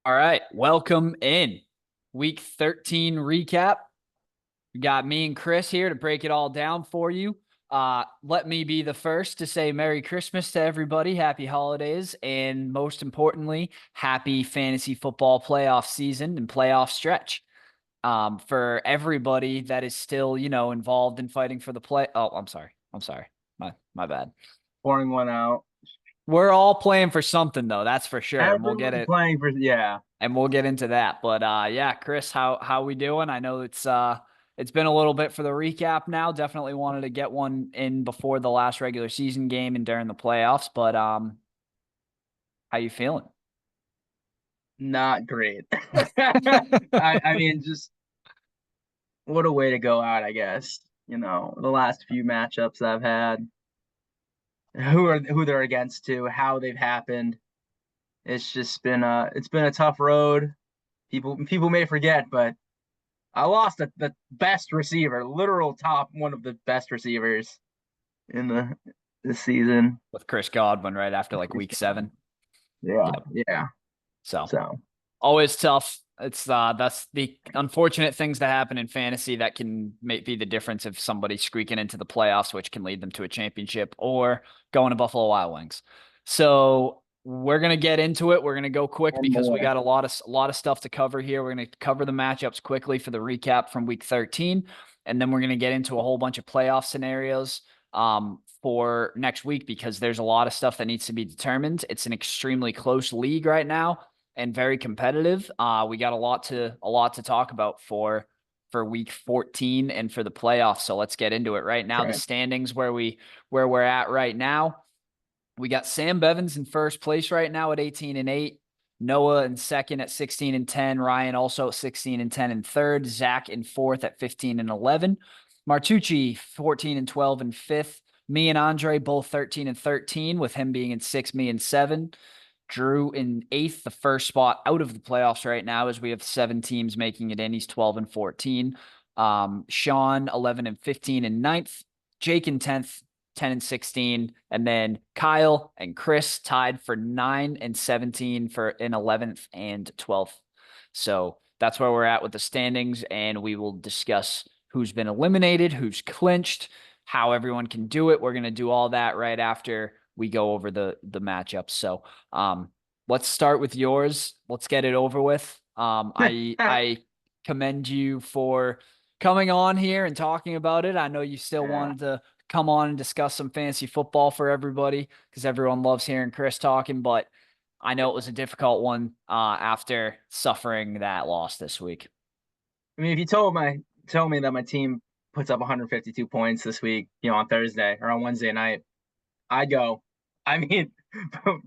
All right, welcome in. Week 13 recap. We got me and Chris here to break it all down for you. Let me be the first to say Merry Christmas to everybody, Happy Holidays, and most importantly, Happy Fantasy Football playoff season and playoff stretch. For everybody that is still, involved in fighting for the play. Oh, I'm sorry. My bad. Pouring one out. We're all playing for something though, that's for sure. And we'll get Everyone's it playing for yeah. and we'll get into that. But yeah, Chris, how we doing? I know it's been a little bit for the recap now. Definitely wanted to get one in before the last regular season game and during the playoffs, but how you feeling? Not great. I mean, just what a way to go out, I guess. The last few matchups I've had, who they're against to, how they've happened. It's been a tough road. People may forget, but I lost the best receiver, literal top one of the best receivers in the this season. With Chris Godwin right after like week 7. Yeah, Yep. yeah. So So always tough. It's that's the unfortunate things that happen in fantasy that can be the difference if somebody's squeaking into the playoffs, which can lead them to a championship or going to Buffalo Wild Wings. So we're gonna get into it. We're gonna go quick and because we more. got a lot of stuff to cover here. We're gonna cover the matchups quickly for the recap from week 13, and then we're gonna get into a whole bunch of playoff scenarios for next week because there's a lot of stuff that needs to be determined. It's an extremely close league right now and very competitive. We got a lot to talk about for week 14 and for the playoffs. So let's get into it right now. The Right. standings where we're at right now. We got Sam Bevins in first place right now at 18-8. Noah in second at 16-10. Ryan also at 16-10 in third. Zach in fourth at 15-11. Martucci 14-12 in fifth. Me and Andre both 13-13, with him being in sixth, me in seven. Drew in eighth, the first spot out of the playoffs right now, as we have 7 teams making it in. He's 12-14. Sean 11-15 in ninth. Jake in 10th, 10-16, and then Kyle and Chris tied for 9-17 for in 11th and 12th. So that's where we're at with the standings, and we will discuss who's been eliminated, who's clinched, how everyone can do it. We're going to do all that right after we go over the matchups. So let's start with yours. Let's get it over with. I commend you for coming on here and talking about it. I know you still Yeah. wanted to come on and discuss some fantasy football for everybody because everyone loves hearing Chris talking, but I know it was a difficult one after suffering that loss this week. I mean, if you told me that my team puts up 152 points this week, on Thursday or on Wednesday night, I'd go. I mean,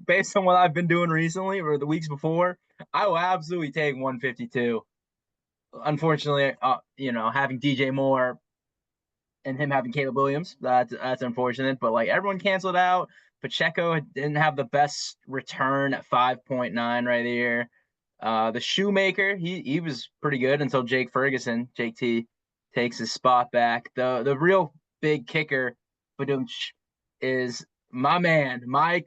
based on what I've been doing recently or the weeks before, I will absolutely take 152. Unfortunately, having DJ Moore and him having Caleb Williams, that's unfortunate. But like everyone canceled out. Pacheco didn't have the best return at 5.9 right here. The Shoemaker, he was pretty good until Jake T, takes his spot back. The real big kicker, Badumch, is my man, my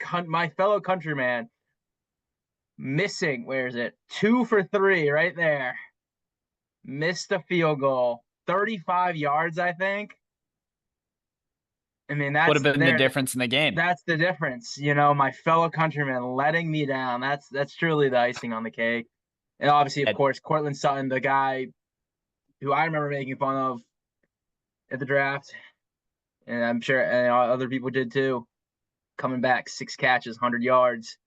fellow countryman, missing. Where is it? 2 for 3 right there. Missed a field goal, 35 yards, I think. I mean, Would have been the difference in the game. that's the difference. My fellow countryman letting me down. That's truly the icing on the cake. And obviously, of course, Cortland Sutton, the guy who I remember making fun of at the draft, and I'm sure and other people did too. Coming back, 6 catches, 100 yards,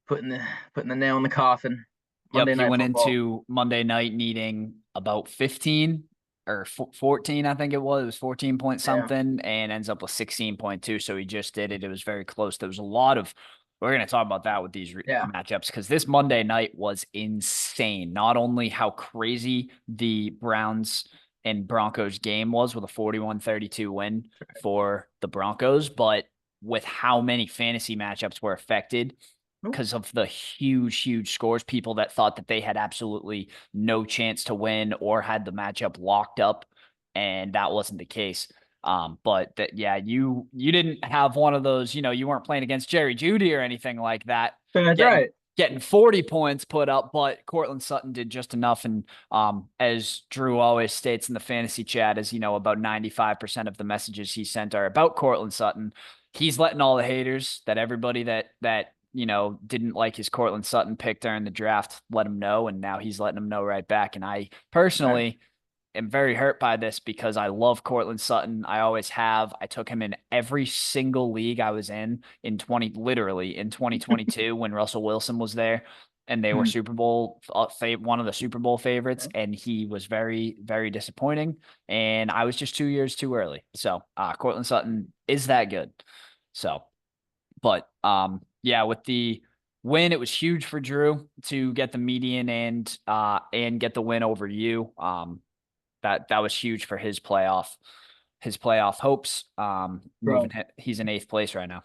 putting the nail in the coffin. Yep, Monday he Night went Football. into Monday night needing about 15 or 14, I think it was. It was 14 point Yeah, something and ends up with 16.2. So he just did it. It was very close. There was a lot of, we're going to talk about that with these yeah. matchups because this Monday night was insane. Not only how crazy the Browns and Broncos game was with a 41-32 win for the Broncos, but with how many fantasy matchups were affected because of the huge scores. People that thought that they had absolutely no chance to win or had the matchup locked up, and that wasn't the case. But that, yeah, you didn't have one of those. You weren't playing against Jerry Judy or anything like that. That's Getting right. getting 40 points put up, but Cortland Sutton did just enough. And as Drew always states in the fantasy chat, as you know, about 95% of the messages he sent are about Cortland Sutton. He's letting all the haters, that everybody that didn't like his Cortland Sutton pick during the draft, let him know, and now he's letting them know right back. And I Right. personally am very hurt by this because I love Cortland Sutton. I always have. I took him in every single league I was in 2022 when Russell Wilson was there and they were Hmm. Super Bowl one of the Super Bowl favorites, Okay. and he was very, very disappointing. And I was just 2 years too early. So Cortland Sutton is that good. So, but yeah, with the win, it was huge for Drew to get the median and get the win over you. That was huge for his playoff hopes. Bro, He's in eighth place right now.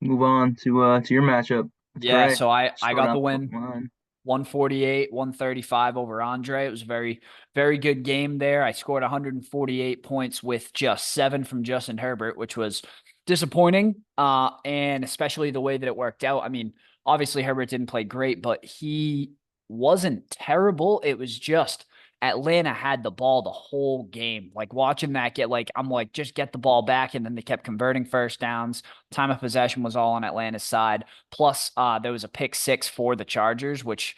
move on to your matchup. It's Yeah, great. so I Start got the off with win. mine. 148, 135 over Andre. It was a very, very good game there. I scored 148 points with just 7 from Justin Herbert, which was disappointing. And especially the way that it worked out. I mean, obviously Herbert didn't play great, but he wasn't terrible. It was just Atlanta had the ball the whole game. Like watching that I'm like, just get the ball back. And then they kept converting first downs. Time of possession was all on Atlanta's side. Plus, there was a pick six for the Chargers, which,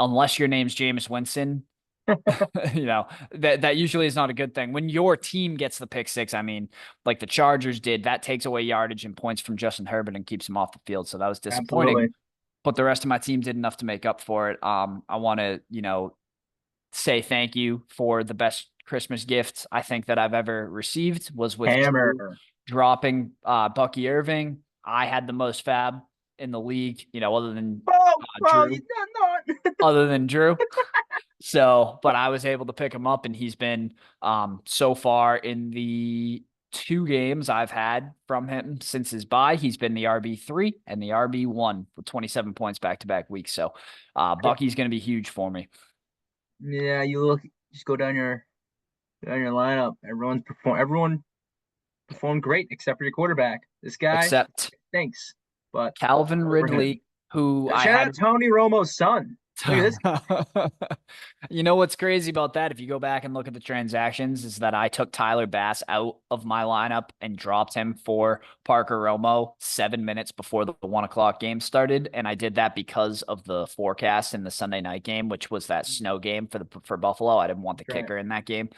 unless your name's Jameis Winston, that usually is not a good thing. When your team gets the pick six, I mean, like the Chargers did, that takes away yardage and points from Justin Herbert and keeps him off the field. So that was disappointing. Absolutely. But the rest of my team did enough to make up for it. I want to, say thank you for the best Christmas gift I think that I've ever received was with Drew Hammer. dropping Bucky Irving. I had the most fab in the league, other than Oh, you Drew. done not. Other than Drew. So, but I was able to pick him up, and he's been so far in the 2 games I've had from him since his bye, he's been the RB3 and the RB1 with 27 points back to back weeks. So, Bucky's going to be huge for me. Yeah, you look. Just go down your lineup. Everyone performed great except for your quarterback. This guy Except stinks, but Calvin over him. Ridley, who I Shout out had. Tony Romo's son. Look at this. You know what's crazy about that? If you go back and look at the transactions, is that I took Tyler Bass out of my lineup and dropped him for Parker Romo 7 minutes before the 1 o'clock game started. And I did that because of the forecast in the Sunday night game, which was that snow game for Buffalo. I didn't want the Right. kicker in that game.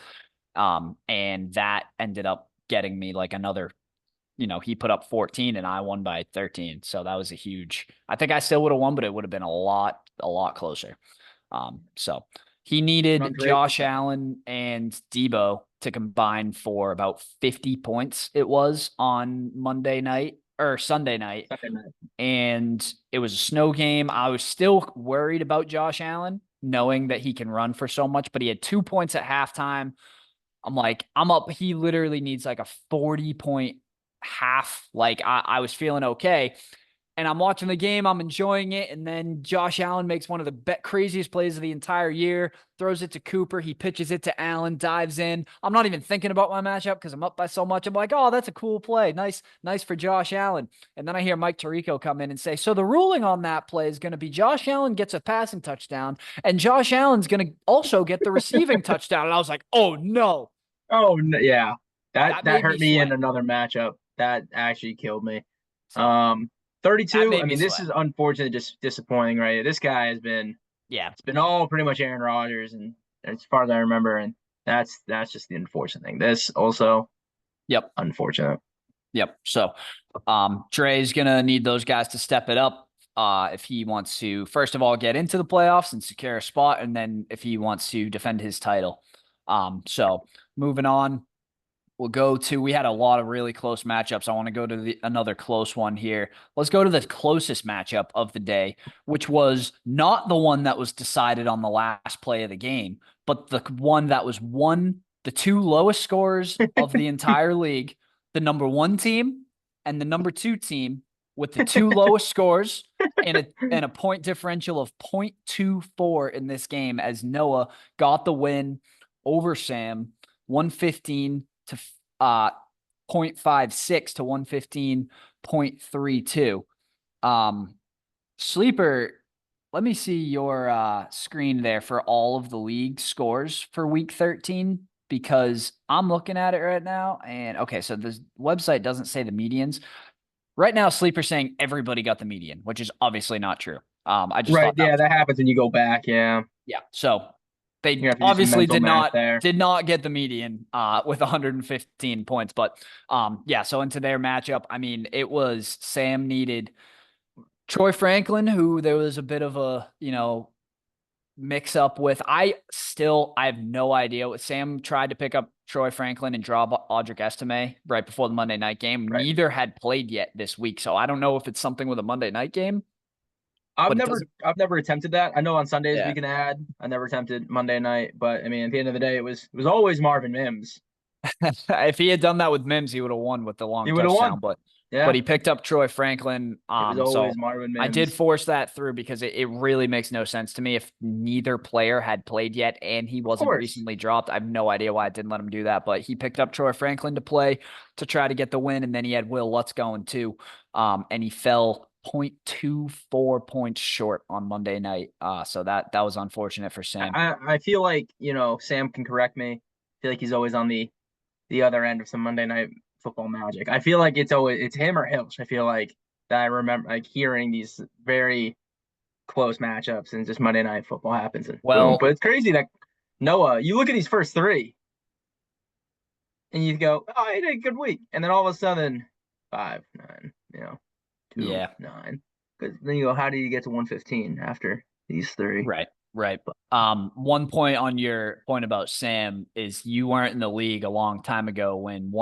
And that ended up getting me like another, he put up 14 and I won by 13. So that was a huge, I think I still would have won, but it would have been a lot closer. So he Not needed great. Josh Allen and Debo to combine for about 50 points. It was on Monday night or Sunday night. Sunday night. And it was a snow game. I was still worried about Josh Allen, knowing that he can run for so much, but he had 2 points at halftime. I'm like, I'm up. He literally needs like a 40-point half. Like I was feeling okay. And I'm watching the game. I'm enjoying it. And then Josh Allen makes one of the craziest plays of the entire year, throws it to Cooper. He pitches it to Allen, dives in. I'm not even thinking about my matchup because I'm up by so much. I'm like, oh, that's a cool play. Nice for Josh Allen. And then I hear Mike Tirico come in and say, so the ruling on that play is going to be Josh Allen gets a passing touchdown and Josh Allen's going to also get the receiving touchdown. And I was like, oh no. Oh yeah, that That that made me hurt me in sweat. another matchup. That actually killed me. So Um, that 32. made I me mean, this sweat. is unfortunate, just disappointing, right? This guy has been Yeah. it's been all pretty much Aaron Rodgers, and as far as I remember, and that's just the unfortunate thing. This also Yep. unfortunate. Yep. So Dre's gonna need those guys to step it up if he wants to first of all get into the playoffs and secure a spot, and then if he wants to defend his title. So moving on, we had a lot of really close matchups. I want to go to another close one here. Let's go to the closest matchup of the day, which was not the one that was decided on the last play of the game, but the one that was the two lowest scores of the entire league, the number one team and the number two team with the two lowest scores and a point differential of 0.24 in this game as Noah got the win over Sam 115 to 0.56 to 115.32. Um, Sleeper, let me see your screen there for all of the league scores for week 13 because I'm looking at it right now. And okay, so the website doesn't say the medians. Right now, Sleeper saying everybody got the median, which is obviously not true. I just Right. thought that Yeah, was that happens when you go back. Yeah. yeah. So You they have to do some obviously mental did math not there. did not get the median with 115 points, but yeah. So into their matchup, I mean, it was Sam needed Troy Franklin, who there was a bit of a mix up with. I have no idea what Sam tried to pick up Troy Franklin and drop Audric Estime right before the Monday night game. Right. Neither had played yet this week, so I don't know if it's something with a Monday night game, I've but it never doesn't. I've never attempted that. I know on Sundays Yeah. we can add. I never attempted Monday night, but I mean at the end of the day it was always Marvin Mims. If he had done that with Mims, he would have won with the long He would have touchdown. won. But Yeah. he picked up Troy Franklin. It was So always Marvin I did Mims. force that through because it really makes no sense to me if neither player had played yet and he Of wasn't course. recently dropped. I have no idea why I didn't let him do that, but he picked up Troy Franklin to play to try to get the win, and then he had Will Lutz going too. And he fell 0.24 points short on Monday night. So that was unfortunate for Sam. I feel like, Sam can correct me. I feel like he's always on the other end of some Monday night football magic. I feel like it's him or Hilch. I feel like that I remember like hearing these very close matchups and just Monday night football happens and boom. But Well, it's crazy that Noah, you look at these first three and you go, oh, he had a good week. And then all of a sudden, 5-9, 2 yeah. 9. Because then you go, how do you get to 115 after these three? Right, right. One point on your point about Sam is you weren't in the league a long time ago when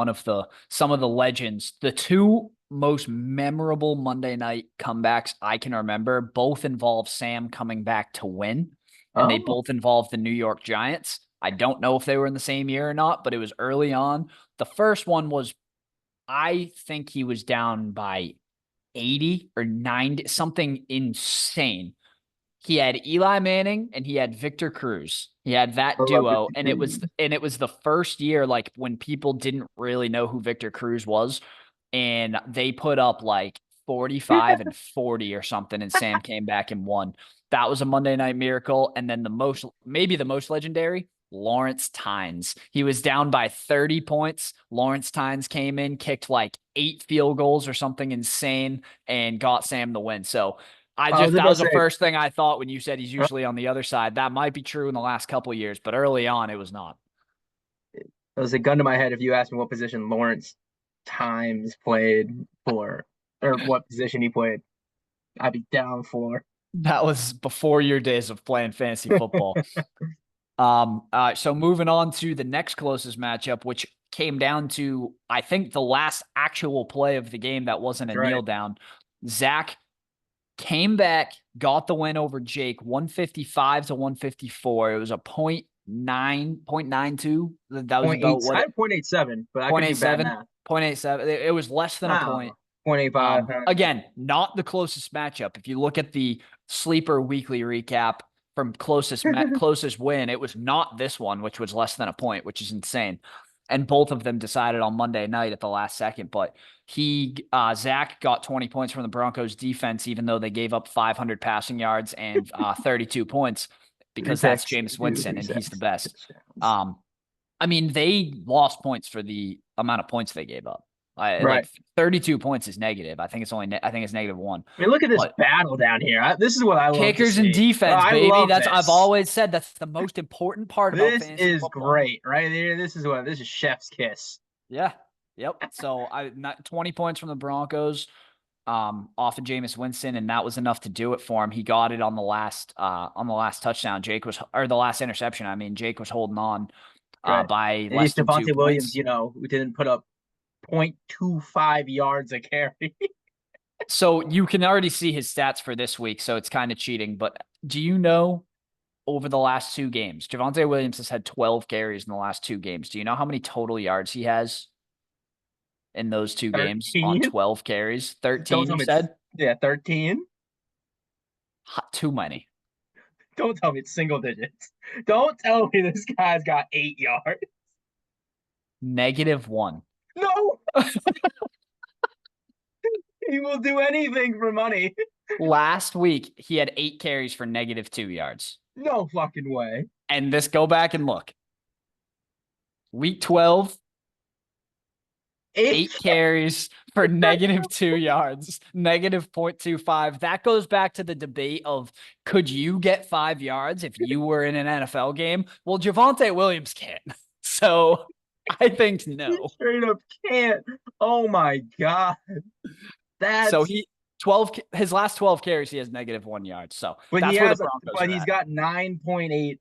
some of the legends, the two most memorable Monday night comebacks I can remember, both involve Sam coming back to win, and they Oh, both involve the New York Giants. I don't know if they were in the same year or not, but it was early on. The first one was, I think he was down by 80 or 90, something insane. He had Eli Manning and he had Victor Cruz. He had I that love duo, Victor and Cruz. it was the first year like when people didn't really know who Victor Cruz was, and they put up like 45 and 40 or something, and Sam came back and won. That was a Monday night miracle. And then maybe the most legendary, Lawrence Tynes. He was down by 30 points. Lawrence Tynes came in, kicked like 8 field goals or something insane, and got Sam the win. So I was that about was to the say, first thing I thought when you said he's uh, usually on the other side. That might be true in the last couple of years, but early on it was not. it was a gun to my head if you asked me what position Lawrence Times played for, or what position he played. I'd be down for. That was before your days of playing fantasy football. So moving on to the next closest matchup, which came down to, I think, the last actual play of the game that wasn't That's a right. kneel down. Zach came back, got the win over Jake, 155 to 154. It was a point nine two. That was Point about eight. what I it had 0.87, but I point could eight do bad seven, math. point eight seven. It was less than a I don't point. know. 0.85. Again, not the closest matchup. If you look at the sleeper weekly recap from closest win, it was not this one, which was less than a point, which is insane. And both of them decided on Monday night at the last second. But Zach got 20 points from the Broncos defense, even though they gave up 500 passing yards and 32 points, Three because that's picks, Jameis two, Winston three and he's the sacks, best. touchdowns. Um, I mean, they lost points for the amount of points they gave up. Right. Like 32 points is negative. I think it's only, I think it's -1. I mean, look at this But battle down here. This is what I love to kickers and see. defense, I baby. love I've this. always said that's the most important part about This fantasy is football. great, right here. This is chef's kiss. Yeah. Yep. So not 20 points from the Broncos, off of Jameis Winston, and that was enough to do it for him. He got it on the last touchdown. Or the last interception. I mean, Jake was holding on Right. by At less least than two Javante Williams, points. who didn't put up 0.25 yards a carry. So you can already see his stats for this week, so it's kind of cheating. But do you know over the last 2 games, Javante Williams has had 12 carries in the last 2 games. Do you know how many total yards he has in those 2 games on 13. 12 carries? Don't 13, tell you me it's said? yeah, 13. Too many. Don't tell me it's single digits. Don't tell me this guy's got 8 yards. -1. No, He will do anything for money. Last week, he had 8 carries for -2 yards. No fucking way. And this, go back and look. Week 12, Eight. 8 carries for -2 yards, -0.25. That goes back to the debate of could you get 5 yards if you were in an NFL game? Well, Javonte Williams can't. So I think He no. straight up can't. Oh my god. So That's he 12 his last 12 carries, he has -1 yard. So but he that's where the has Broncos but are he's at. got 9.8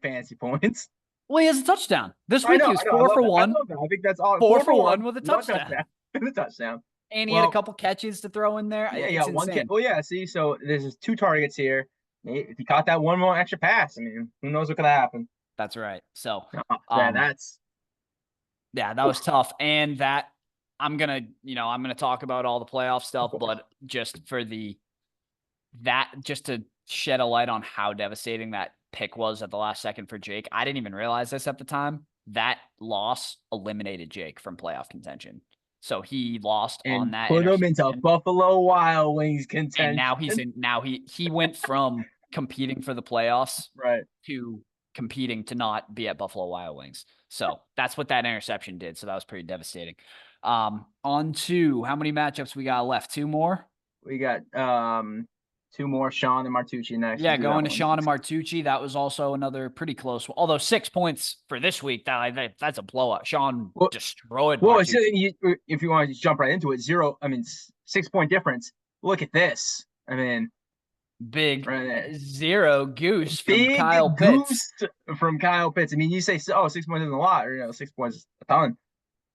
fantasy points. Well, he has a touchdown. This I week know, he I was know, I four love for that. I one, love that. I think that's all four four for for one, one with a one touchdown. touchdown. With a touchdown. And he had a Well, couple catches to throw in there. yeah, It's yeah, one kid. insane. Well, yeah, see, so there's just 2 targets here. If he caught that one more extra pass, I mean, who knows what could have happened? That's right. So Yeah, um that's yeah, that was tough. And that I'm gonna talk about all the playoff of stuff, course. but just for that just to shed a light on how devastating that pick was at the last second for Jake. I didn't even realize this at the time. That loss eliminated Jake from playoff contention. So he lost on And that put him into interception. Buffalo Wild Wings And contention. now he went from competing for the playoffs Right. to competing to not be at Buffalo Wild Wings. So that's what that interception did. So that was pretty devastating. On to how many matchups we got left? 2 more. We got 2 more, Sean and Martucci next. Yeah, We'll do that going to one Sean and next. Martucci. That was also another pretty close one. Although 6 points for this week, that's a blowout. Sean Well, destroyed well, Martucci. if you want to jump right into it, 6 point difference. Look at this. I mean, Big right there. 0 goose from Big Kyle Pitts. goose from Kyle Pitts. I mean, you say, oh, 6 points isn't a lot, or 6 points is a ton.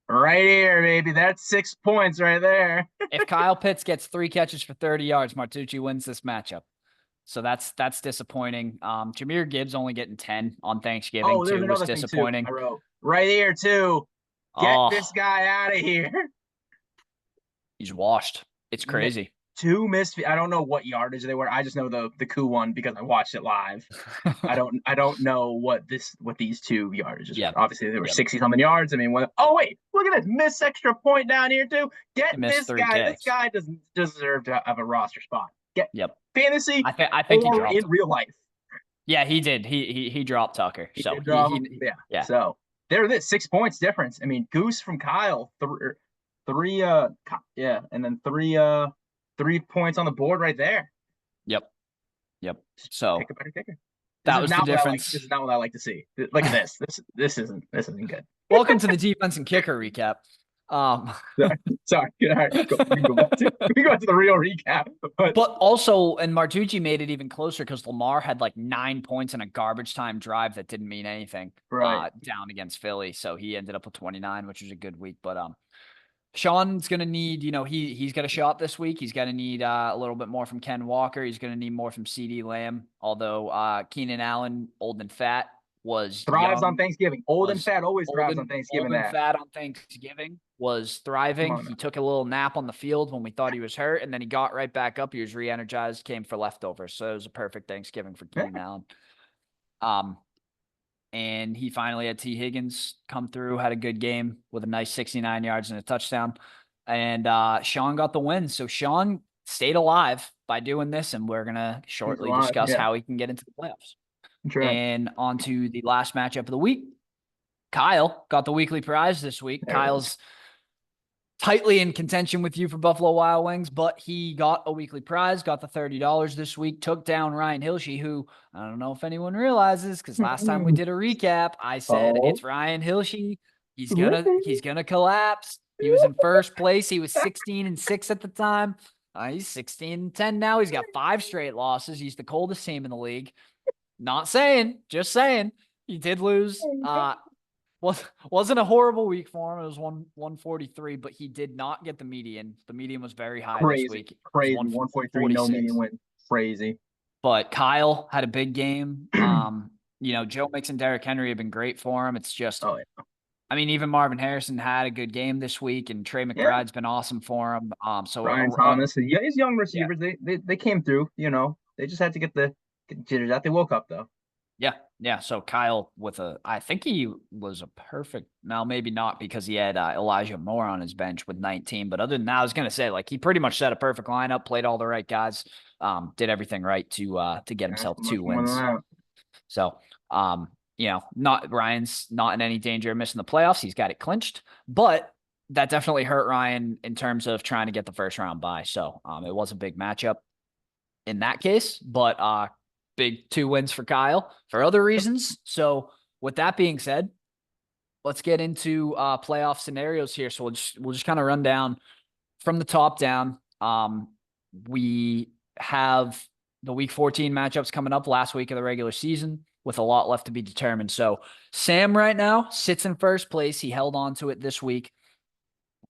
Right here, baby. That's 6 points right there. If Kyle Pitts gets 3 catches for 30 yards, Martucci wins this matchup. So that's disappointing. Jahmyr Gibbs only getting 10 on Thanksgiving Oh, there's too was another thing too. I disappointing. wrote right here too. Get Oh, this guy out of here. he's washed. It's crazy. 2 missed. I don't know what yardage they were. I just know the coup one because I watched it live. I don't know what these 2 yardages Yeah. were. Obviously, they were Yep. 60 something yards. I mean, oh wait, look at this miss extra point down here too. Get He missed this 3 guy. K. This guy doesn't deserve to have a roster spot. Get Yep. fantasy I think he or dropped. in real life. Yeah, he did. He dropped Tucker. He So did drop him. yeah. So there it is. 6 points difference. I mean, Goose from Kyle, three, and then 3 points on the board right there. Yep. So Pick a better kicker. that was the difference. This is not what I like to see. Look at this. This isn't good. Welcome to the defense and kicker recap. Sorry. All right, we can go back to the real recap. But also, and Martucci made it even closer because Lamar had like 9 points in a garbage time drive that didn't mean anything down against Philly. So he ended up with 29, which was a good week. But Sean's going to need, he's got a shot this week. He's going to need a little bit more from Ken Walker. He's going to need more from CeeDee Lamb. Although Keenan Allen, old and fat, thrives on Thanksgiving. Old and fat always thrives on Thanksgiving. Old and fat on Thanksgiving was thriving. He took a little nap on the field when we thought he was hurt, and then he got right back up. He was re-energized, came for leftovers. So it was a perfect Thanksgiving for Keenan Allen. And he finally had T. Higgins come through, had a good game with a nice 69 yards and a touchdown. And Sean got the win. So Sean stayed alive by doing this, and we're going to shortly discuss how he can get into the playoffs. True. And on to the last matchup of the week. Kyle got the weekly prize this week. Kyle's tightly in contention with you for Buffalo Wild Wings, but he got a weekly prize, got the $30 this week, took down Ryan Hilshey, who I don't know if anyone realizes, because last time we did a recap, I said it's Ryan Hilshey. He's gonna collapse. He was in first place. He was 16-6 at the time. He's 16-10 now. He's got 5 straight losses. He's the coldest team in the league. Not saying, just saying. He did lose. Wasn't a horrible week for him. It was 143, but he did not get the median. The median was very high this week. Crazy. 143, no median win. Crazy. But Kyle had a big game. Joe Mixon and Derrick Henry have been great for him. It's just, I mean, even Marvin Harrison had a good game this week, and Trey McBride's been awesome for him. So Brian Thomas, his young receivers, they came through. They just had to get the jitters out. They woke up though. Yeah, yeah. So Kyle I think he was a perfect. Now maybe not because he had Elijah Moore on his bench with 19. But other than that, I was gonna say like he pretty much set a perfect lineup, played all the right guys, did everything right to get Ask himself for much two more than wins. that. So not Ryan's not in any danger of missing the playoffs. He's got it clinched, but that definitely hurt Ryan in terms of trying to get the first round bye. So it was a big matchup in that case, but big two wins for Kyle for other reasons. So with that being said, let's get into playoff scenarios here. So we'll just kind of run down from the top down. We have the week 14 matchups coming up last week of the regular season with a lot left to be determined. So Sam right now sits in first place. He held on to it this week.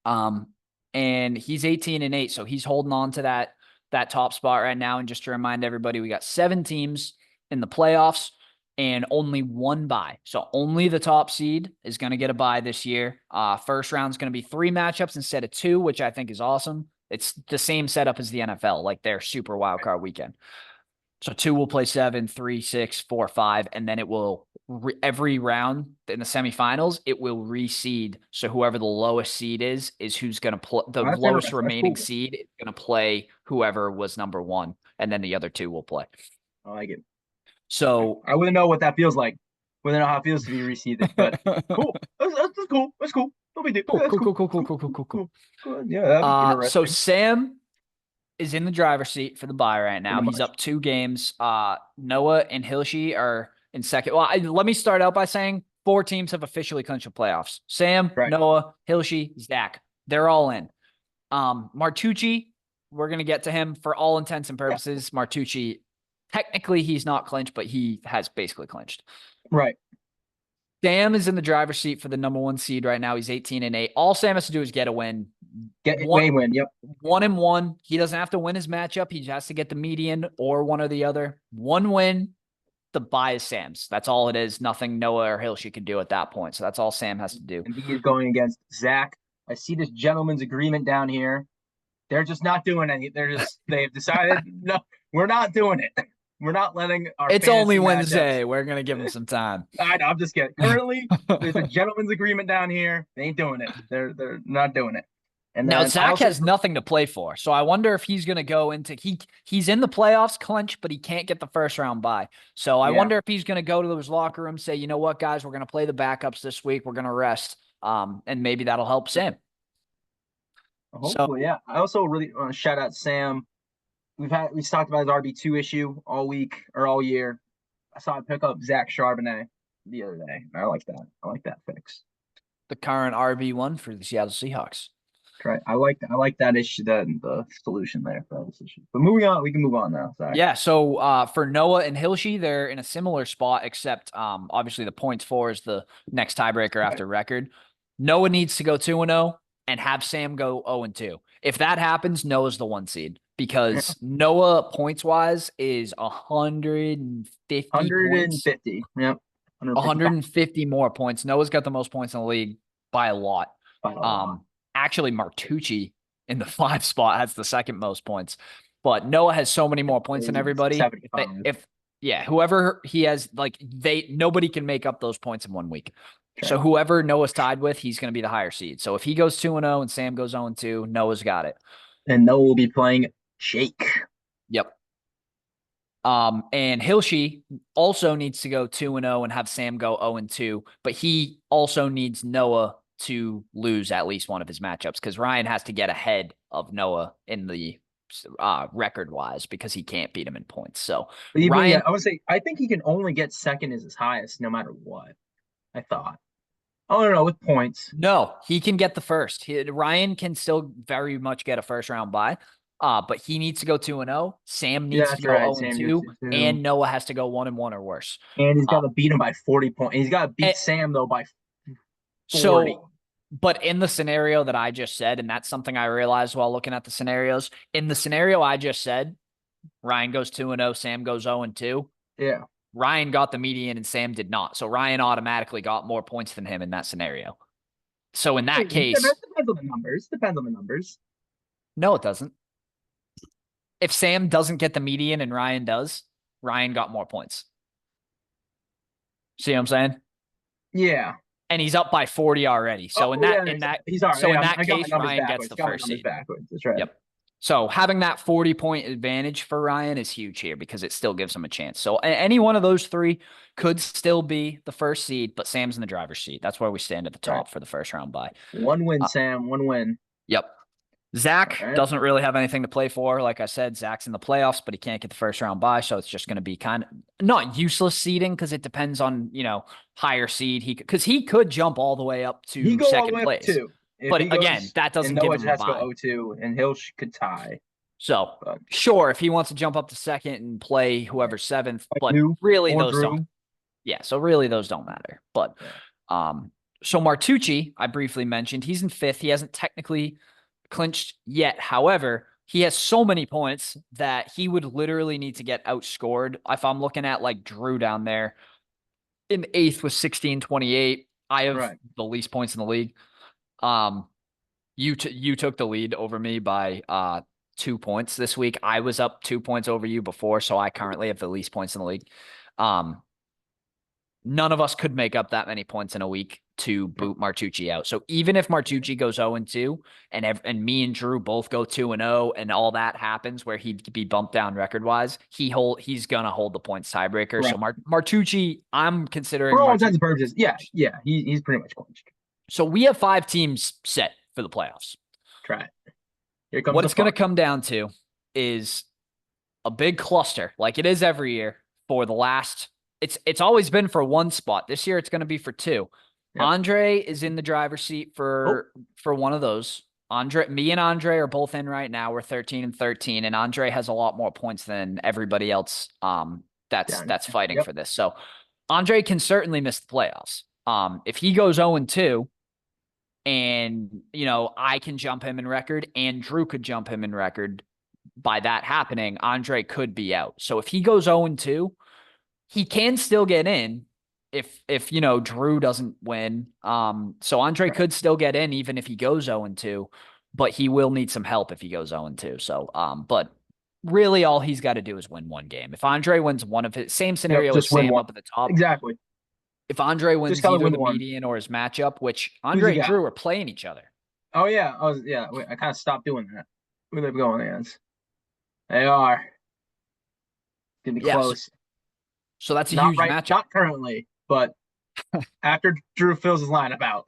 And he's 18-8, so he's holding on to that top spot right now. And just to remind everybody, we got 7 teams in the playoffs and only one bye. So only the top seed is going to get a bye this year. First round is going to be 3 matchups instead of 2, which I think is awesome. It's the same setup as the NFL, like their super wild card weekend. So 2 will play 7, 3, 6, 4, 5, and then it will every round in the semifinals, it will reseed. So whoever the lowest seed is who's going to play the Well, that's lowest interesting. That's remaining cool. seed is going to play whoever was number 1, and then the other 2 will play. I like it. So I wouldn't know what that feels like. Wouldn't know how it feels to be reseeded, but cool, cool. That's cool. That's cool. No big deal. cool, That's cool, cool. cool, cool, Cool. cool, cool, Cool. cool, cool. Cool. Cool. Yeah, that'd be So interesting. Sam is in the driver's seat for the bye right now. Pretty He's much. up 2 games. Noah and Hilshi are in second. Well, let me start out by saying 4 teams have officially clinched the playoffs. Sam, Right. Noah, Hilshi, Zach. They're all in. Martucci, we're going to get to him for all intents and Yeah. purposes. Martucci, technically he's not clinched, but he has basically clinched. Right. Sam is in the driver's seat for the number 1 seed right now. He's 18-8. All Sam has to do is get a win. Get it. Way win. Yep. 1-1. He doesn't have to win his matchup. He has to get the median or one or the other. 1 win. The bye is Sam's. That's all it is. Nothing Noah or Hilshi can do at that point. So that's all Sam has to do. And he is going against Zach. I see this gentleman's agreement down here. They're just not doing any. They've decided no, we're not doing it. We're not letting our It's fantasy only matchups. Wednesday. We're gonna give him some time. I know, I'm just kidding. Currently, there's a gentleman's agreement down here. They ain't doing it. They're not doing it. And Now then I Zach also has nothing to play for, so I wonder if he's gonna go into he's in the playoffs clinch, but he can't get the first round bye. So I yeah. wonder if he's gonna go to those locker rooms, say, you know what, guys, we're gonna play the backups this week. We're gonna rest, and maybe that'll help Sam. So Hopefully, yeah. I also really want to shout out Sam. We talked about his RB2 issue all week or all year. I saw him pick up Zach Charbonnet the other day. I like that. I like that fix. the current RB1 for the Seattle Seahawks. Right. I like that issue, the solution there for this issue. But moving on, we can move on now. Sorry. Yeah, so for Noah and Hilshi, they're in a similar spot, except obviously the points for is the next tiebreaker after record. Noah needs to go 2-0 and have Sam go 0-2. If that happens, Noah's the 1 seed because Noah points wise is 150 points. 150. Yep. 150 more points. Noah's got the most points in the league by a lot. By a lot. Actually, Martucci in the 5 spot has the second most points, but Noah has so many more points than everybody. 75. Whoever he has, like nobody can make up those points in 1 week. Sure. So whoever Noah's tied with, he's going to be the higher seed. So if he goes 2-0 and Sam goes 0-2, Noah's got it. And Noah will be playing Jake. Yep. And Hilshi also needs to go 2-0 and have Sam go 0-2, but he also needs Noah to lose at least one of his matchups because Ryan has to get ahead of Noah in the record wise because he can't beat him in points. So Ryan, I would say I think he can only get second as his highest no matter what. I thought. Oh no, with points. No, he can get the first. Ryan can still very much get a first round bye. But he needs to go 2-0. Sam needs to go 0-2, and Noah has to go 1-1 or worse. And he's got to beat him by 40 points. He's got to beat Sam though by 40. But in the scenario that I just said, and that's something I realized while looking at the scenarios, in the scenario I just said, Ryan goes 2-0, Sam goes 0-2. Yeah. Ryan got the median and Sam did not. So Ryan automatically got more points than him in that scenario. So in that case, that depends on the numbers. Depends on the numbers. No, it doesn't. If Sam doesn't get the median and Ryan does, Ryan got more points. See what I'm saying? Yeah. And he's up by 40 already. So Oh yeah, he's all right. so Yeah, in that I got my case, numbers Ryan gets backwards. the Got my first numbers seed. backwards. That's right. Yep. So having that 40-point advantage for Ryan is huge here because it still gives him a chance. So any one of those three could still be the first seed, but Sam's in the driver's seat. That's where we stand at the Right. top for the first round bye. One win, Sam. One win. Yep. All Zach right. doesn't really have anything to play for. Like I said, Zach's in the playoffs, but he can't get the first round bye. So it's just going to be kind of not useless seeding because it depends on, higher seed. Because he could jump all the way up He to go all the second way up place. to 2. If But he again, goes, that and doesn't give Noah him just a has to go bye. 0-2, and Hill could tie. So But sure, if he wants to jump up to second and play whoever's seventh, but you really or those don't. Drew. Yeah, so really those don't matter. But Yeah. so Martucci, I briefly mentioned, he's in fifth. He hasn't technically clinched yet. However, he has so many points that he would literally need to get outscored. If I'm looking at like Drew down there in eighth with 1628, I have Right. the least points in the league. Um, you took the lead over me by 2 points this week. I was up 2 points over you before, so I currently have the least points in the league. None of us could make up that many points in a week to boot Martucci out. So even if Martucci goes 0-2 and me and Drew both go 2-0 and all that happens where he'd be bumped down record wise, he's gonna hold the points tiebreaker. Right. So Martucci, I'm considering For all Martucci. intents and purposes, yeah, he's pretty much clinched. So we have 5 teams set for the playoffs. Try it. Here comes What the it's gonna fun. come down to is a big cluster, like it is every year for the last. It's always been for one spot. This year it's going to be for 2. Yep. Andre is in the driver's seat for one of those. Me and Andre are both in right now. We're 13 and 13, and Andre has a lot more points than everybody else. That's fighting for this. So Andre can certainly miss the playoffs. If he goes 0-2, and I can jump him in record, and Drew could jump him in record. By that happening, Andre could be out. So if he goes 0-2, he can still get in if Drew doesn't win. So Andre could still get in even if he goes 0-2, but he will need some help if he goes 0-2. So but really all he's got to do is win one game. If Andre wins one of his same scenario as Just win Sam one. up at the top. Exactly. If Andre Just wins gotta either win the one. median or his matchup, which Who's he Andre and got? Drew are playing each other. Oh yeah, I kind of stopped doing that. Who they going against? They are. It's gonna be close. So that's a Not huge right, matchup. not currently, but after Drew fills his lineup out.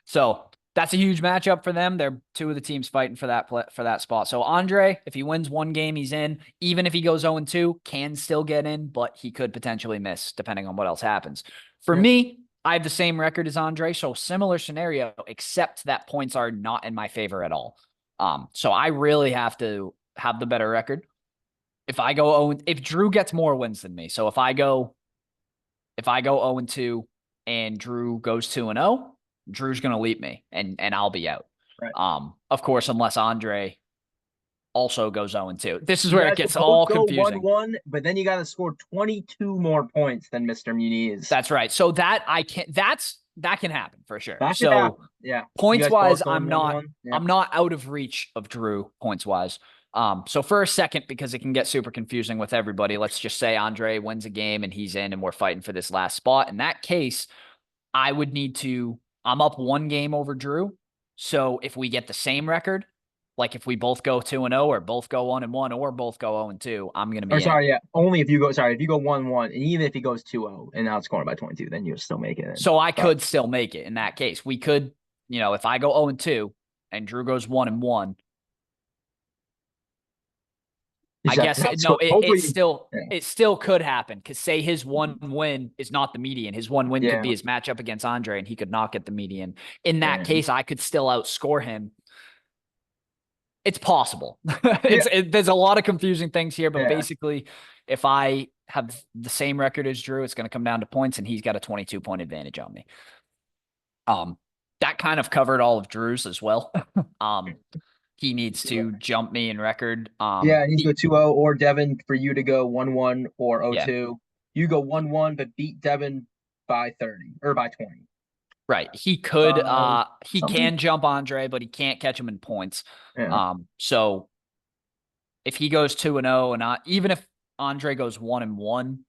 So that's a huge matchup for them. They're 2 of the teams fighting for that spot. So Andre, if he wins one game, he's in. Even if he goes 0-2, can still get in, but he could potentially miss depending on what else happens. For me, I have the same record as Andre, so similar scenario, except that points are not in my favor at all. So I really have to have the better record. If Drew gets more wins than me, so if I go 0-2 and Drew goes 2-0, Drew's going to leap me and I'll be out. Right. Of course, unless Andre also goes 0-2. This is where it gets all confusing. 1-1, but then you got to score 22 more points than Mr. Muniz. That's right. So that can happen for sure. That so happen. Yeah. Points wise, I'm not out of reach of Drew points wise. So for a second, because it can get super confusing with everybody, let's just say Andre wins a game and he's in and we're fighting for this last spot. In that case, I'm up 1 game over Drew. So if we get the same record, like if we both go 2-0 or both go 1-1 or both go 0-2, I'm going to be only if you go 1-1, and even if he goes 2-0 and outscoring by 22, then you'll still make it. So I could still make it in that case. We could, if I go 0-2 and Drew goes 1-1, I guess it still could happen because say his one win is not the median. His one win could be his matchup against Andre and he could not get the median. In that case, I could still outscore him. It's possible. There's a lot of confusing things here, but basically if I have the same record as Drew, it's going to come down to points and he's got a 22-point advantage on me. That kind of covered all of Drew's as well. He needs to jump me in record. He needs to go 2-0 or Devin for you to go 1-1 or 0-2. Yeah. You go 1-1, but beat Devin by 30 or by 20. Right. He could he can jump Andre, but he can't catch him in points. Yeah. So if he goes 2-0 and even if Andre goes 1-1,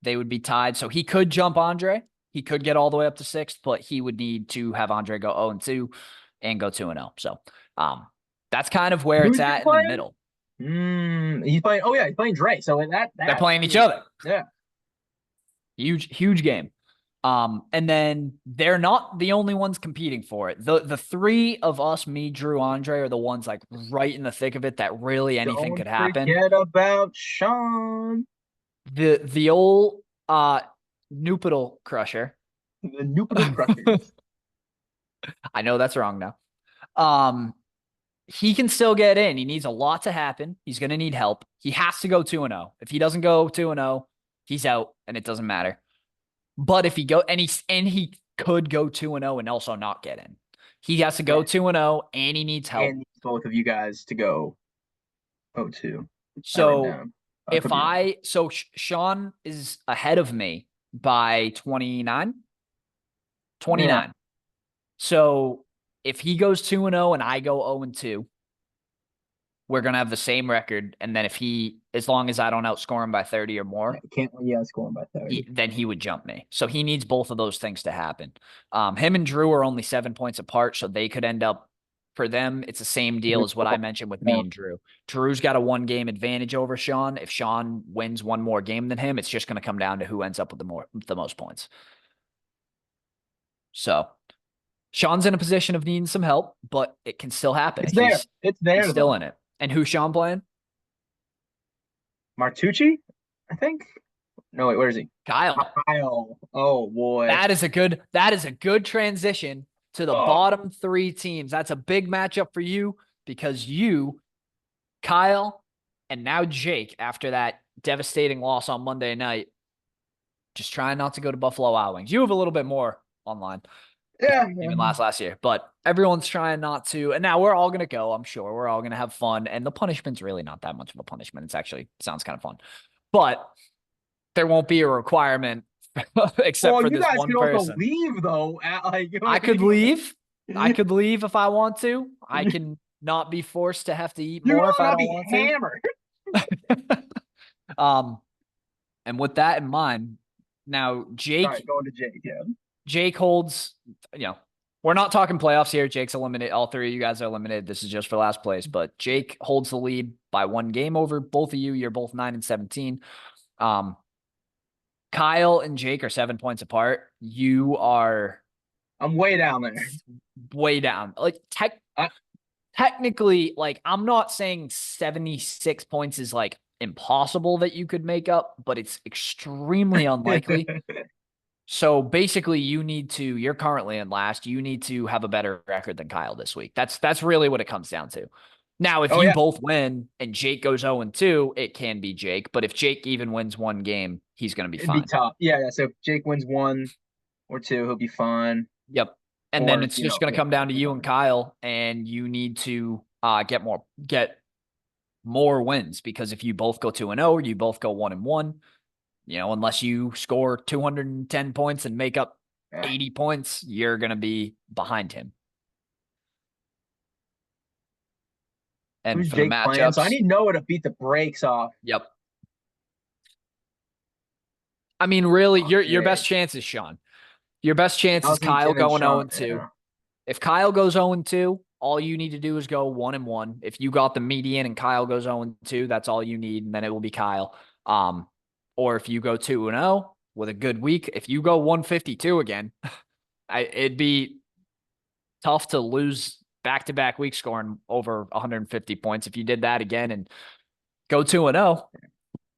They would be tied. So he could jump Andre. He could get all the way up to 6th, but he would need to have Andre go 0-2 and go 2-0. So that's kind of where it's Who's he at in the playing? middle. He's playing. Oh yeah, he's playing Dre. So They're that playing each other. yeah. Huge game. And then they're not the only ones competing for it. The three of us, me, Drew, Andre, are the ones like right in the thick of it that really anything Don't could happen. forget about Sean, The old Noodle Crusher. the Noodle Crushers. I know that's wrong now. Um, he can still get in. He needs a lot to happen. He's going to need help. He has to go 2-0. If he doesn't go 2-0, he's out and it doesn't matter. But if he go and he could go 2-0 and also not get in. He has to go 2-0 and he needs help. And needs both of you guys to go 0-2. So Sean is ahead of me by 29. Yeah. So if he goes 2-0 and I go 0-2, we're going to have the same record. And then as long as I don't outscore him by 30 or more, score him by 30. Then he would jump me. So he needs both of those things to happen. Him and Drew are only 7 points apart. So they could end up, for them, it's the same deal as what I mentioned with me and Drew. Drew's got a 1-game advantage over Sean. If Sean wins one more game than him, it's just going to come down to who ends up with the most points. So Sean's in a position of needing some help, but it can still happen. It's there. He's still in it. And who's Sean playing? Martucci, I think. No, wait, where is he? Kyle. Oh boy. That is a good transition to the bottom 3 teams. That's a big matchup for you because you, Kyle, and now Jake, after that devastating loss on Monday night, just trying not to go to Buffalo Wild Wings. You have a little bit more online. Yeah. Even last year. But everyone's trying not to. And now we're all going to go, I'm sure. We're all going to have fun. And the punishment's really not that much of a punishment. It's actually sounds kind of fun. But there won't be a requirement except for this one person. You guys can also leave, though. I could leave. I could leave if I want to. I can not be forced to have to eat more if I don't want hammered. to. And with that in mind, now Jake. Right, going to Jake, yeah. Jake holds, we're not talking playoffs here. Jake's eliminated. All 3 of you guys are eliminated. This is just for last place, but Jake holds the lead by 1 game over both of you. You're both 9-17. Kyle and Jake are 7 points apart. I'm way down there. Way down. Like technically, like I'm not saying 76 points is like impossible that you could make up, but it's extremely unlikely. So basically you're currently in last. You need to have a better record than Kyle this week. That's really what it comes down to. Now, if you both win and Jake goes 0-2, it can be Jake. But if Jake even wins 1 game, he's going to be fine. It'd be tough. Yeah. So if Jake wins 1 or 2, he'll be fine. Yep. And then it's just going to come down to you and Kyle, and you need to get more wins because if you both go 2-0, you both go 1-1. Unless you score 210 points and make up 80 points, you're going to be behind him. And who's for Jake the matchups, playing? So I need Noah to beat the brakes off. Yep. I mean, really, your best chance is Sean. Your best chance is Kyle going 0-2. Yeah. If Kyle goes 0-2, all you need to do is go 1-1. If you got the median and Kyle goes 0-2, that's all you need, and then it will be Kyle. Or if you go 2-0 with a good week, if you go 152 again, it'd be tough to lose back-to-back weeks scoring over 150 points. If you did that again and go 2-0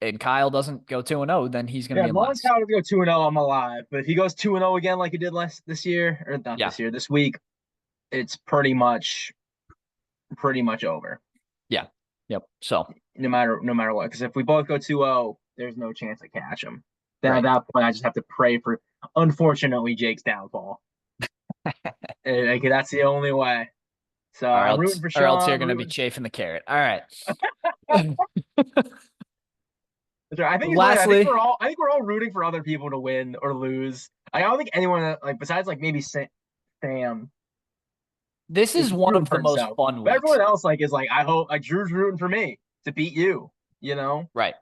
and Kyle doesn't go 2-0, then he's going to be in last. As long as Kyle go 2-0, I'm alive. But if he goes 2-0 again like he did this year, or not this year, this week, it's pretty much over. Yeah. Yep. So no matter what, because if we both go 2-0, there's no chance I catch him. Then at that point, I just have to pray for, unfortunately, Jake's downfall. That's the only way. So I'm rooting for Sean. Or else you're going to be chafing the carrot. All right. I think we're all rooting for other people to win or lose. I don't think anyone besides maybe Sam. This is one of the most fun weeks. But everyone else is I hope Drew's rooting for me to beat you. Right.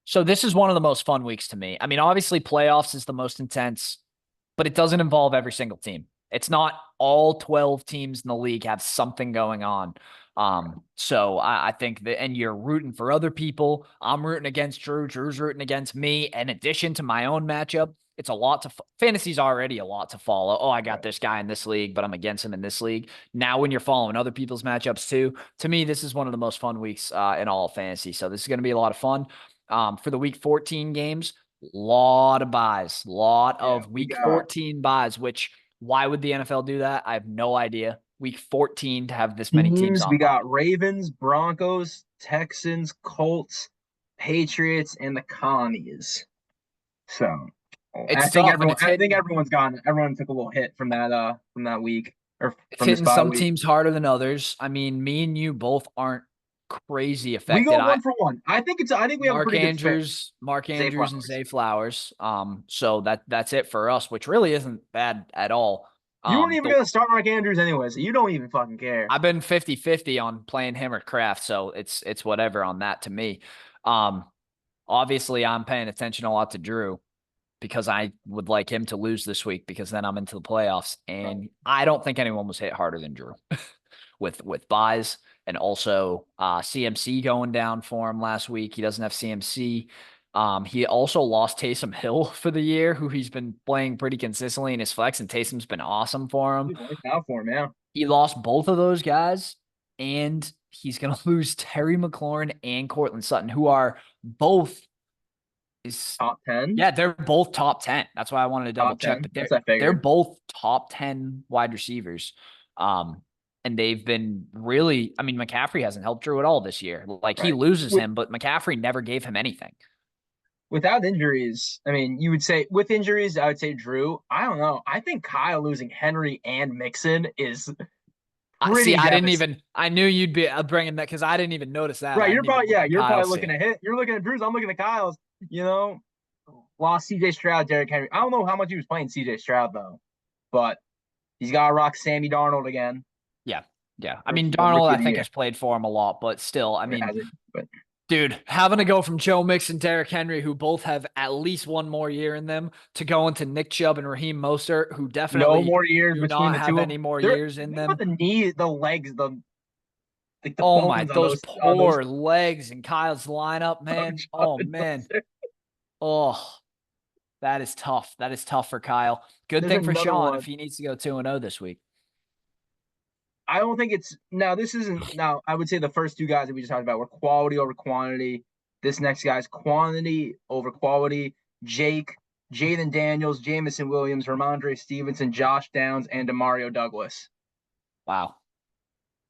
So this is one of the most fun weeks to me. I mean, obviously playoffs is the most intense, but it doesn't involve every single team. It's not all 12 teams in the league have something going on. So I think that, and you're rooting for other people. I'm rooting against Drew. Drew's rooting against me. In addition to my own matchup, it's a lot to fantasy's already a lot to follow. Oh, I got Right. this guy in this league, but I'm against him in this league. Now, when you're following other people's matchups too, to me, this is one of the most fun weeks in all of fantasy. So this is going to be a lot of fun. For the week 14 games, lot of buys, lot Yeah, of we week got 14 buys, which why would the NFL do that? I have no idea. Week 14 to have this many teams teams. on We bye. got Ravens, Broncos, Texans, Colts, Patriots, and the Commies. So It's tough and it's I think hitting everyone's gone. Everyone took a little hit from that week or it's from this hitting bye some week. teams harder than others. I mean, me and you both aren't crazy We affected. go I one for one. I think we have a pretty good fit. Mark Zay Andrews and Flowers. Zay Flowers. So that's it for us, which really isn't bad at all. You weren't even The gonna start Mark Andrews anyway, so you don't even fucking care. I've been 50-50 on playing him or Kraft, so it's whatever on that to me. Um, Obviously I'm paying attention a lot to Drew because I would like him to lose this week because then I'm into the playoffs. Right. And I don't think anyone was hit harder than Drew with buys and also CMC going down for him last week. He doesn't have CMC. He also lost Taysom Hill for the year, who he's been playing pretty consistently in his flex, and Taysom's been awesome for him. It worked out for him, yeah. He lost both of those guys, and he's going to lose Terry McLaurin and Cortland Sutton, who are both is Top 10? yeah, they're both top 10. That's why I wanted to double Top check, 10. but That's what I they're figured. both top 10 wide receivers. And they've been really, I mean, McCaffrey hasn't helped Drew at all this year. Like he Right. loses With him, but McCaffrey never gave him anything. without injuries, I mean, you would say with injuries, I would say Drew. I don't know. I think Kyle losing Henry and Mixon is See, pretty devastating. I knew you'd be bringing that because I didn't even notice that. Right. I didn't even look at You're Kyle's probably looking stat. at You're looking at Drew's. I'm looking at Kyle's. You know, lost CJ Stroud, Derrick Henry. I don't know how much he was playing CJ Stroud though, but he's got to rock Sammy Darnold again. Yeah. Yeah. I mean, Rookie Darnold, of I the think, year. has played for him a lot, but still, I It mean, hasn't, but dude, having to go from Joe Mixon, Derrick Henry, who both have at least one more year in them, to going to Nick Chubb and Raheem Mostert, who no definitely more years do between not the have two of any them. more They're years in think about them. the knee, the legs, the like the Oh my, bones those on those poor legs in Kyle's lineup, of man. Chubb Oh and man. Mostert. Oh, that is tough. That is tough for Kyle. Good There's thing for another Sean if one. he needs to go 2-0 this week. I don't think it's now. This isn't now. I would say the first two guys that we just talked about were quality over quantity. This next guy's quantity over quality. Jake, Jaden Daniels, Jamison Williams, Ramondre Stevenson, Josh Downs, and Demario Douglas. Wow.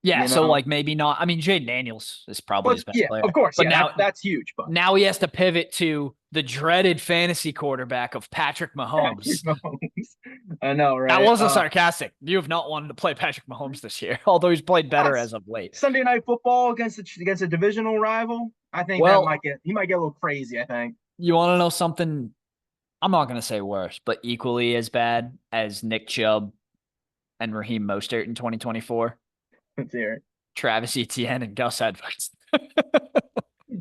Yeah, You so know, like maybe not. I mean, Jaden Daniels is probably but his best yeah, player. of course, But yeah, that's huge. But now he has to pivot to the dreaded fantasy quarterback of Patrick Patrick Mahomes. Mahomes, I know, That right? wasn't sarcastic. You have not wanted to play Patrick Mahomes this year, although he's played better That's as of late. Sunday night football against a divisional rival. I think that Well, he might get a little crazy. I think. you want to know something? I'm not going to say worse, but equally as bad as Nick Chubb and Raheem Mostert in 2024. Let's hear it. Travis Etienne and Gus Edwards.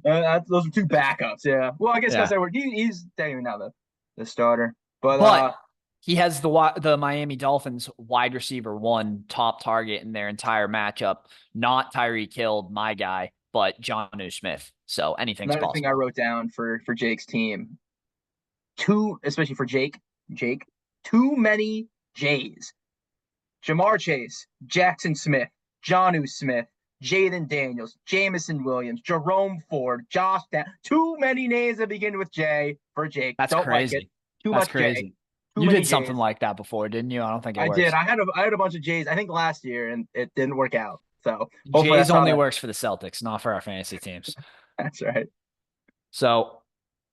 Those are two backups. Yeah. Well, I guess Yeah. Gus Edwards, he's technically now the starter. But But he has the Miami Dolphins wide receiver one top target in their entire matchup, not Tyreek Hill, my guy, but Jonnu Smith. So anything's another thing I possible. wrote down for Jake's team, especially for Jake, too many J's. Jamar Chase, Jackson Smith, Jonnu Smith, Jaden Daniels, Jamison Williams, Jerome Ford, Josh Down. Too many names that begin with J for Jake. That's Don't like it. crazy. Too That's much J. crazy. Too You many did something J's. like that before, didn't you? I don't think it I did. works. I had a bunch of J's. I think last year, and it didn't work out. So hopefully Jays that's not only a. works for the Celtics, not for our fantasy teams. That's right. So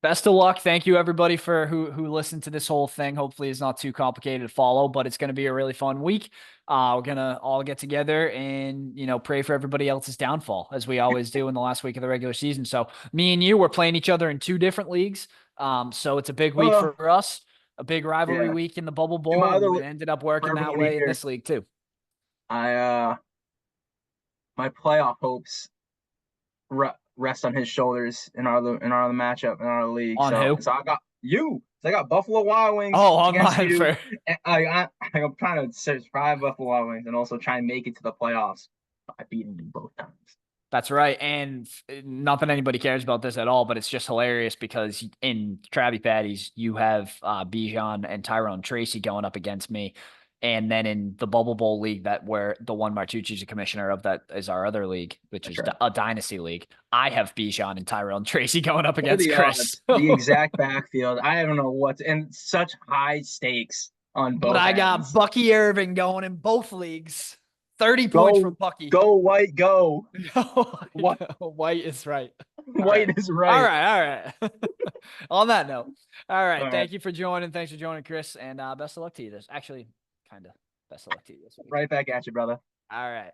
best of luck. Thank you everybody for who listened to this whole thing. Hopefully it's not too complicated to follow, but it's going to be a really fun week. We're going to all get together and, pray for everybody else's downfall as we always do in the last week of the regular season. So me and you, we're playing each other in two different leagues. So it's a big week Oh for us, a big rivalry yeah. week in the Bubble In my Bowl, other and it ended up for working that everyone way in here, this league too. I my playoff hopes rest on his shoulders in our matchup in our league. On So who? so I got you. So I got Buffalo Wild Wings Oh, on against mine you. for. And I'm trying to survive Buffalo Wild Wings and also try and make it to the playoffs by beating you both times. That's right. And not that anybody cares about this at all, but it's just hilarious because in Trabbie Patties, you have Bijan and Tyrone Tracy going up against me. And then in the Bubble Bowl league, that where the one Martucci's a commissioner of, that is our other league, which That's is right. a dynasty league. I have Bijan and Tyrone Tracy going up What are against the Chris. odds? The exact backfield. I don't know what's and such high stakes on But both I got ends. Bucky Irving going in both leagues. 30 points for Go, Bucky. go, White, go. No, What White is right. All right. White is All right. right. All right. On that note, all All right. right. Thank you for joining. Thanks for joining, Chris. And best of luck to you this. Actually, kind of best of luck to you this week. Right back at you, brother. All right.